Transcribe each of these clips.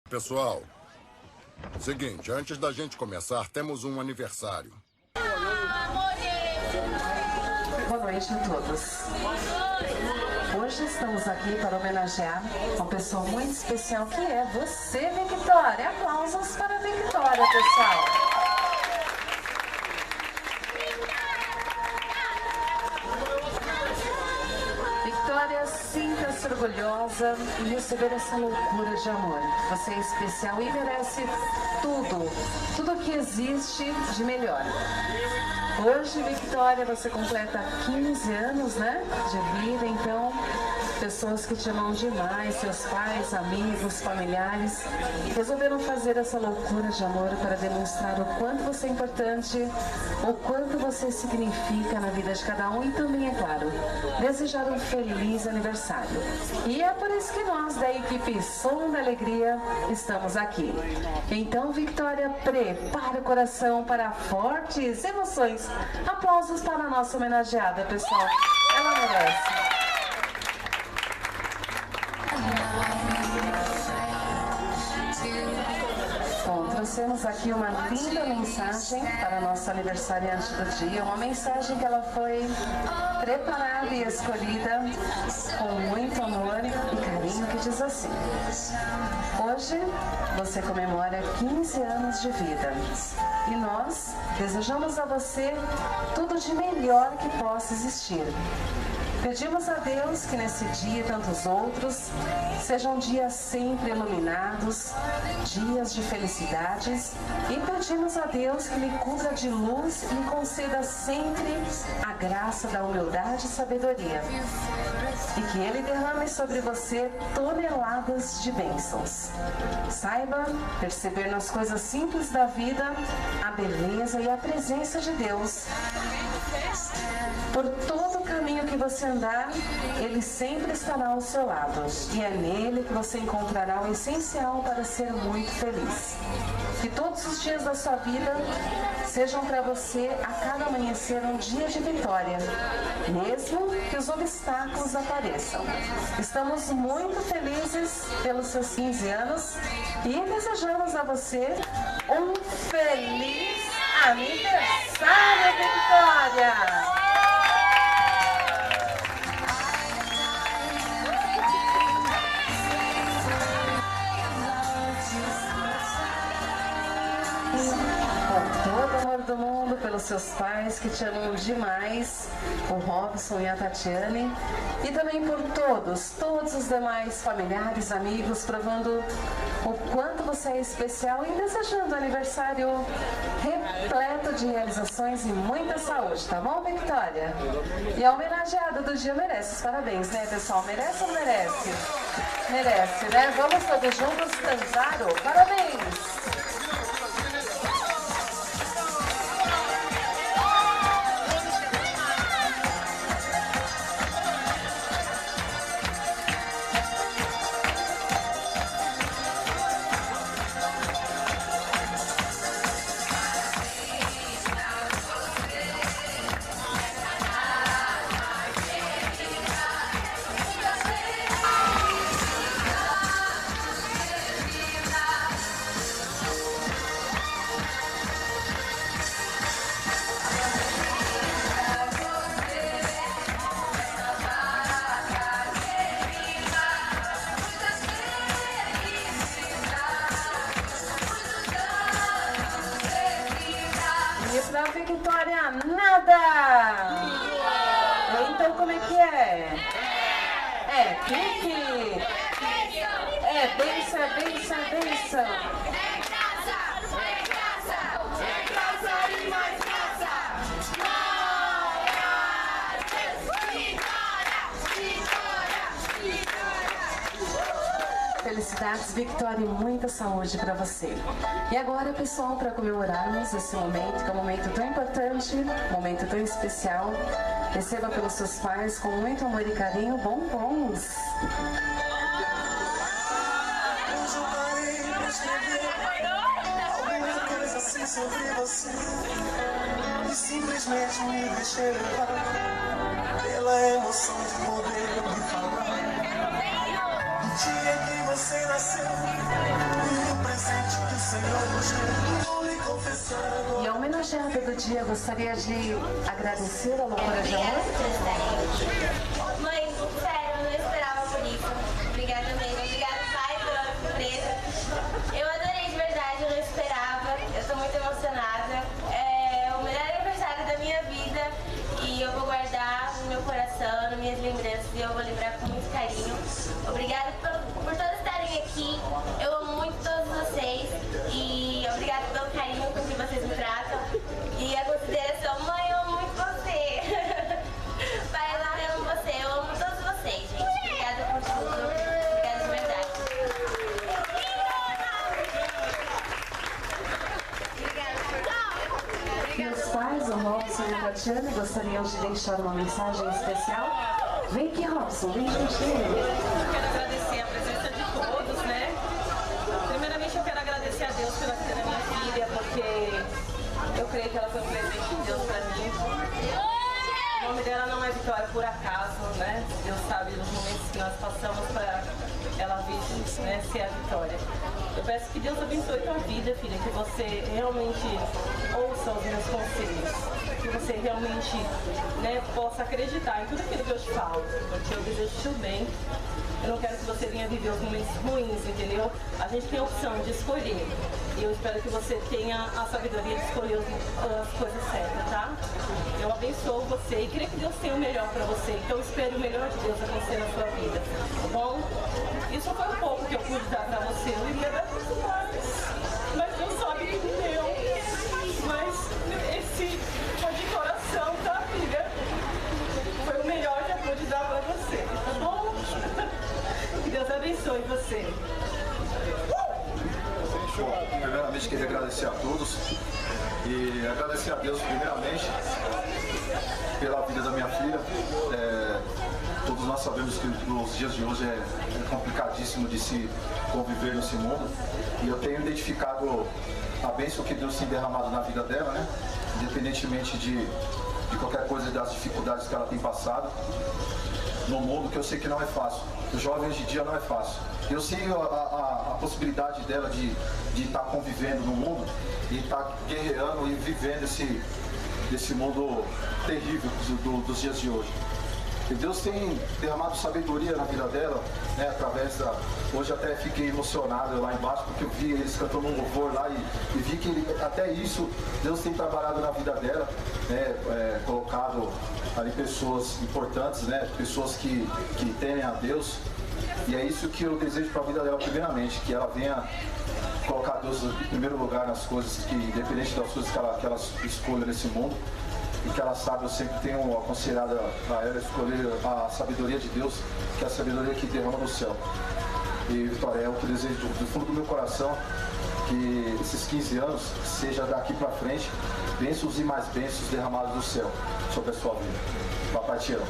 Pessoal, seguinte, antes da gente começar, temos um aniversário. Boa noite a todos. Hoje estamos aqui para homenagear uma pessoa muito especial, que é você, Victoria. Aplausos para a Victoria, pessoal. Victoria, sinta-se orgulhosa em receber essa loucura de amor. Você é especial e merece tudo que existe de melhor. Hoje, Victoria, você completa 15 anos, né, de vida, então, pessoas que te amam demais, seus pais, amigos, familiares, resolveram fazer essa loucura de amor para demonstrar o quanto você é importante, o quanto você significa na vida de cada um e também, é claro, desejar um feliz aniversário. E é por isso que nós, da equipe Som da Alegria, estamos aqui. Então, Victoria, prepare o coração para fortes emoções. Aplausos para a nossa homenageada, pessoal. Ela merece. Bom, trouxemos aqui uma linda mensagem para a nossa aniversariante do dia. Uma mensagem que ela foi preparada e escolhida com muito amor e carinho, que diz assim: hoje você comemora 15 anos de vida. E nós desejamos a você tudo de melhor que possa existir. Pedimos a Deus que nesse dia e tantos outros sejam dias sempre iluminados, dias de felicidades, e pedimos a Deus que lhe cubra de luz e lhe conceda sempre a graça da humildade e sabedoria, e que Ele derrame sobre você toneladas de bênçãos. Saiba perceber nas coisas simples da vida a beleza e a presença de Deus. Por todo o caminho que você andar, Ele sempre estará ao seu lado. E é nele que você encontrará o essencial para ser muito feliz. Que todos os dias da sua vida sejam para você, a cada amanhecer, um dia de vitória, mesmo que os obstáculos apareçam. Estamos muito felizes pelos seus 15 anos e desejamos a você um feliz aniversário, Victoria! Com todo o amor do mundo, pelos seus pais que te amam demais, o Robson e a Tatiane, e também por todos os demais familiares, amigos, provando o quanto você é especial e desejando um aniversário repleto de realizações e muita saúde, tá bom, Victoria? E a homenageada do dia merece os parabéns, né, pessoal? Merece ou não merece? Merece, né? Vamos todos juntos cantar o parabéns! E pra Victoria, nada! Então como é que é? É pique! É benção, é benção, é benção! Felicidades, Victoria, e muita saúde para você. E agora, pessoal, para comemorarmos esse momento, que é um momento tão importante, um momento tão especial, receba pelos seus pais com muito amor e carinho bombons. Alguma coisa assim sobre você e simplesmente me deixei levar pela emoção de poder me falar. Dia que você nasceu. sua agenda do dia, gostaria de agradecer a loucura de amor? Mãe, sério, eu não esperava por isso. Obrigada mesmo. Obrigada, pai, pela surpresa. Eu adorei de verdade, eu não esperava. Eu tô muito emocionada. É o melhor aniversário da minha vida e eu vou guardar no meu coração, nas minhas lembranças, e eu vou lembrar com muito carinho. Obrigada por todos estarem aqui. Eu amo muito todos vocês e obrigada pelo carinho com que vocês me tratam. E a consideração, mãe, eu amo muito você. Pai, eu amo você, eu amo todos vocês, gente. Obrigada por tudo. Obrigada de verdade. E os pais, o Robson e a Tatiana, gostariam de deixar uma mensagem especial? Vem aqui, Robson, vem juntinho. Eu quero agradecer a presença de todos, né? Primeiramente, eu quero agradecer a Deus pela vida da minha filha, porque eu creio que ela foi um presente de Deus pra mim. O nome dela não é Vitória por acaso, né? Deus sabe dos momentos que nós passamos para ela vir, né, ser a Vitória. Eu peço que Deus abençoe tua vida, filha, que você realmente ouça os meus conselhos, que você realmente, né, possa acreditar em tudo aquilo que eu te falo, porque eu desejo o seu bem. Eu não quero que você venha viver os momentos ruins, entendeu? A gente tem a opção de escolher. E eu espero que você tenha a sabedoria de escolher as coisas certas, tá? Eu abençoo você e creio que Deus tem o melhor pra você. Então espere o melhor de Deus acontecer na sua vida, tá bom? Isso foi um pouco que eu pude dar pra você. Eu iria dar muito mais, mas Deus sabe que me deu. Mas esse foi de coração, tá, filha? Foi o melhor que eu pude dar pra você, tá bom? Que Deus abençoe você. Bom, primeiramente queria agradecer a todos e agradecer a Deus primeiramente pela vida da minha filha. Todos nós sabemos que nos dias de hoje é complicadíssimo de se conviver nesse mundo e eu tenho identificado a bênção que Deus tem derramado na vida dela, né? Independentemente de qualquer coisa, das dificuldades que ela tem passado no mundo, que eu sei que não é fácil. Os jovens hoje em dia não é fácil. Eu sei a possibilidade dela de estar convivendo no mundo e estar guerreando e vivendo esse mundo terrível dos dias de hoje. E Deus tem derramado sabedoria na vida dela, né, através da... Hoje até fiquei emocionado lá embaixo, porque eu vi eles cantando um louvor lá e vi que até isso Deus tem trabalhado na vida dela, né, colocado ali pessoas importantes, né, pessoas que temem a Deus. E é isso que eu desejo para a vida dela primeiramente, que ela venha colocar Deus em primeiro lugar nas coisas, que independente das coisas que ela escolha nesse mundo, e que ela sabe, eu sempre tenho aconselhado a ela escolher a sabedoria de Deus, que é a sabedoria que derrama no céu. E Vitória, é o que eu desejo do fundo do meu coração, que esses 15 anos seja daqui para frente bênçãos e mais bênçãos derramados do céu sobre a sua vida. Papai te ama.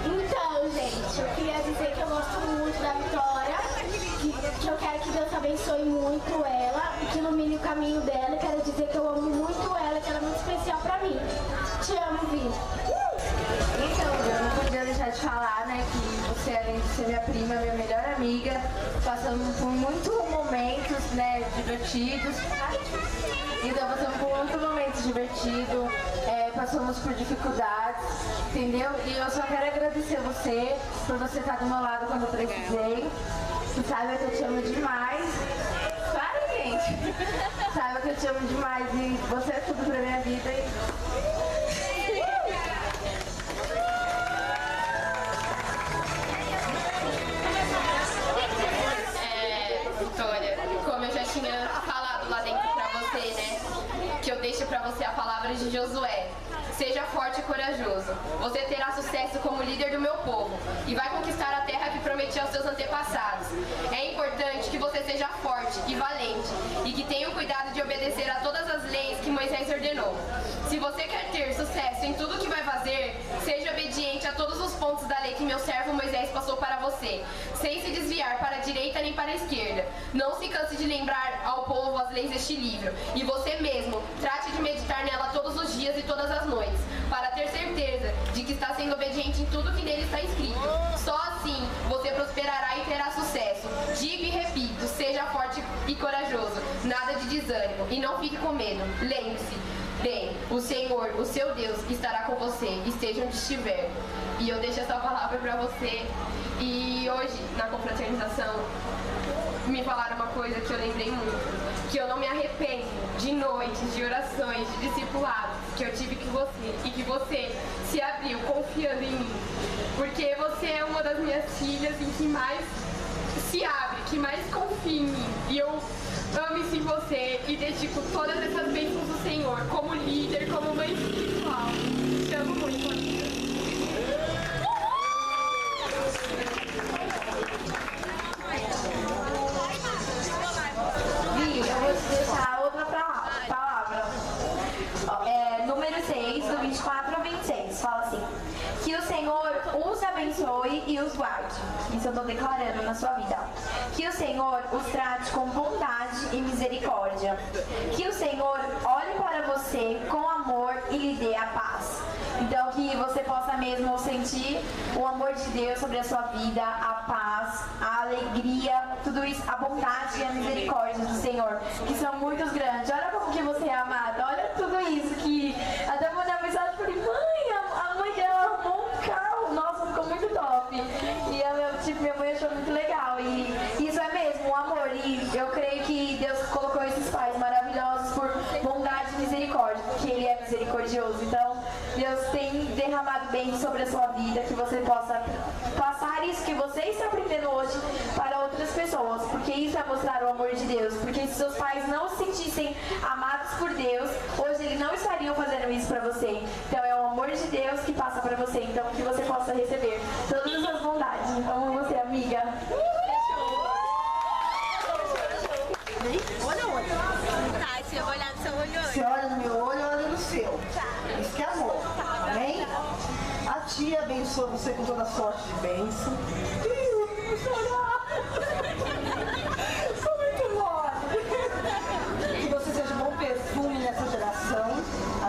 Então, gente, eu queria dizer que eu gosto muito da Vitória, que eu quero que Deus abençoe muito ela, que ilumine o caminho dela, e quero dizer que eu amo muito ela, que ela é muito especial pra mim. Te amo, Vi. Então, eu não podia deixar de falar, né, que você, além de ser minha prima, minha melhor amiga, passamos por muitos momentos, né, divertidos. Então, passamos por muitos momentos divertidos, passamos por dificuldades, entendeu? E eu só quero agradecer você, por você estar do meu lado quando eu precisei. E saiba que eu te amo demais. Para, gente! Saiba que eu te amo demais e você é tudo pra minha vida. Vitória, como eu já tinha falado lá dentro pra você, né? Que eu deixo pra você a palavra de Josué. Seja forte e corajoso. Você terá sucesso como líder do meu povo e vai conquistar a terra que prometi aos seus antepassados. É importante que você seja forte e valente e que tenha o cuidado de obedecer a todas as leis que Moisés ordenou. Se você quer ter sucesso em tudo que vai fazer, seja obediente a todos os pontos da lei que meu servo Moisés passou para você, sem se desviar para a direita nem para a esquerda. Não se canse de lembrar ao povo as leis deste livro, e você mesmo trate de meditar nela todos os dias e todas as noites, para ter certeza de que está sendo obediente em tudo que nele está escrito. Só assim Assim, você prosperará e terá sucesso. Digo e repito, seja forte e corajoso. Nada de desânimo e não fique com medo. Lembre-se, bem, o Senhor, o seu Deus, estará com você, esteja onde estiver. E eu deixo essa palavra para você. E hoje, na confraternização, me falaram uma coisa que eu lembrei muito, que eu não me arrependo de noites, de orações, de discipulados que eu tive com você e que você se abriu confiando em mim, porque você é uma das minhas filhas em que mais se abre, que mais confia em mim, e eu amo isso em você e dedico todas essas bênçãos do Senhor como líder, como mãe espiritual. Te amo muito, amiga. Eu vou te deixar outra palavra. Número 6, do 24 ao 26. Fala assim: que o Senhor os abençoe e os guarde. Isso eu estou declarando na sua vida. Que o Senhor os trate com bondade e misericórdia. Que o Senhor olhe para você com amor e lhe dê a paz. Então, que você possa mesmo sentir o amor de Deus sobre a sua vida, a paz, a alegria, tudo isso, a bondade e a misericórdia do Senhor, que são muito grandes. Olha como que você é amada, olha tudo isso que até mandei uma mensagem e falei: mãe, a mãe dela arrumou um carro, nossa, ficou muito top. E minha mãe achou muito legal. E isso é mesmo, o amor. E eu creio que Deus colocou esses pais maravilhosos por bondade e misericórdia, porque Ele é misericordioso. Então, Deus tem derramado bem sobre a sua vida, que você possa passar isso que você está aprendendo hoje para outras pessoas, porque isso é mostrar o amor de Deus. Porque se seus pais não se sentissem amados por Deus, hoje eles não estariam fazendo isso para você. Então é o amor de Deus que passa para você, então que você possa receber todas as suas bondades. Então você, amiga. Olha o olho. Tá, se eu olhar no seu olho hoje. Você olha no meu olho, olha no seu. Isso que é amor. Amém? A tia abençoa você com toda sorte de bênção. Vou chorar. Sou muito mole. Que você seja um bom perfume nessa geração.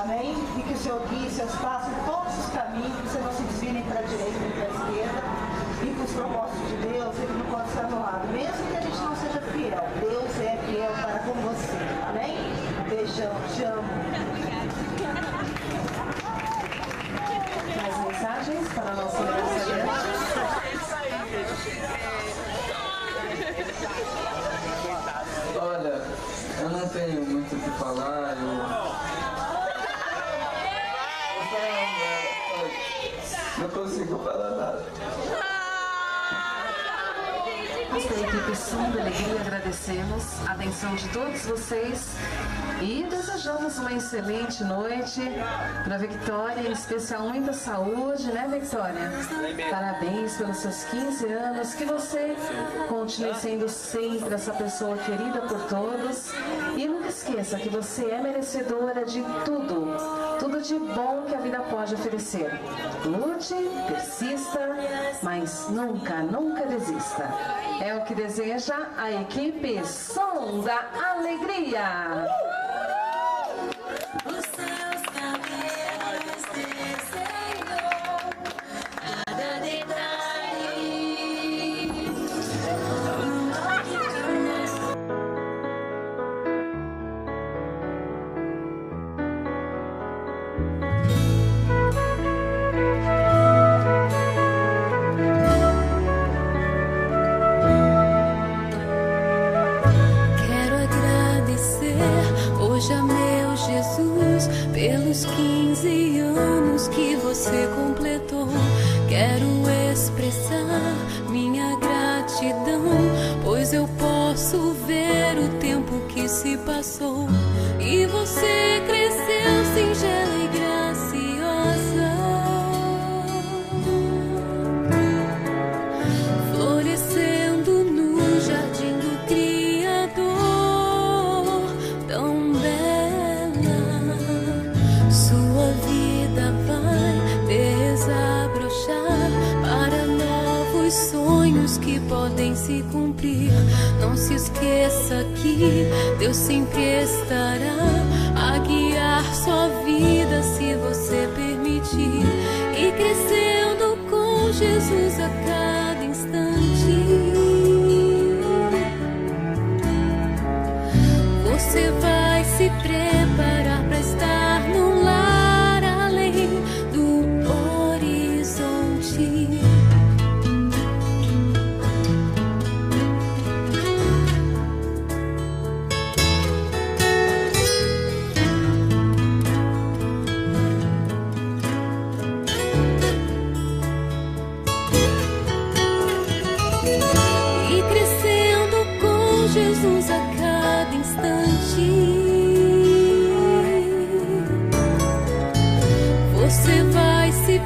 Amém? E que o Senhor guie seus passos em todos os caminhos, que você não se desvie nem para a direita nem para a esquerda. E que os propósitos de Deus, ele não pode ser anulado. Mesmo que a gente não seja fiel, Deus é fiel para com você. Amém? Beijão, te amo. Mais mensagens para a nossa aniversariante? Olha, eu não tenho muito o que falar, eu não consigo falar nada. Nós da equipe Som da Alegria agradecemos a atenção de todos vocês e desejamos uma excelente noite para a Victória, em especial muita saúde, né, Victória? Parabéns pelos seus 15 anos, que você continue sendo sempre essa pessoa querida por todos e nunca esqueça que você é merecedora de tudo de bom que a vida pode oferecer. Lute, persista, mas nunca desista. É o que deseja a equipe Som da Alegria. Os seus cabelos desenhou cada detalhe. Quero agradecer hoje a meu Jesus pelos 15 anos que você completou. Quero expressar minha gratidão, pois eu posso ver o tempo que se passou e você cresceu singela e graciosa, florescendo no jardim do Criador, tão bela. Sua vida vai desabrochar para novos sonhos que podem se cumprir. Não se esqueça que Deus sempre estará a guiar sua vida se você permitir, e crescendo com Jesus a cada instante. se preparar para estar num lar além do horizonte. E crescendo com Jesus a cada instante, você vai se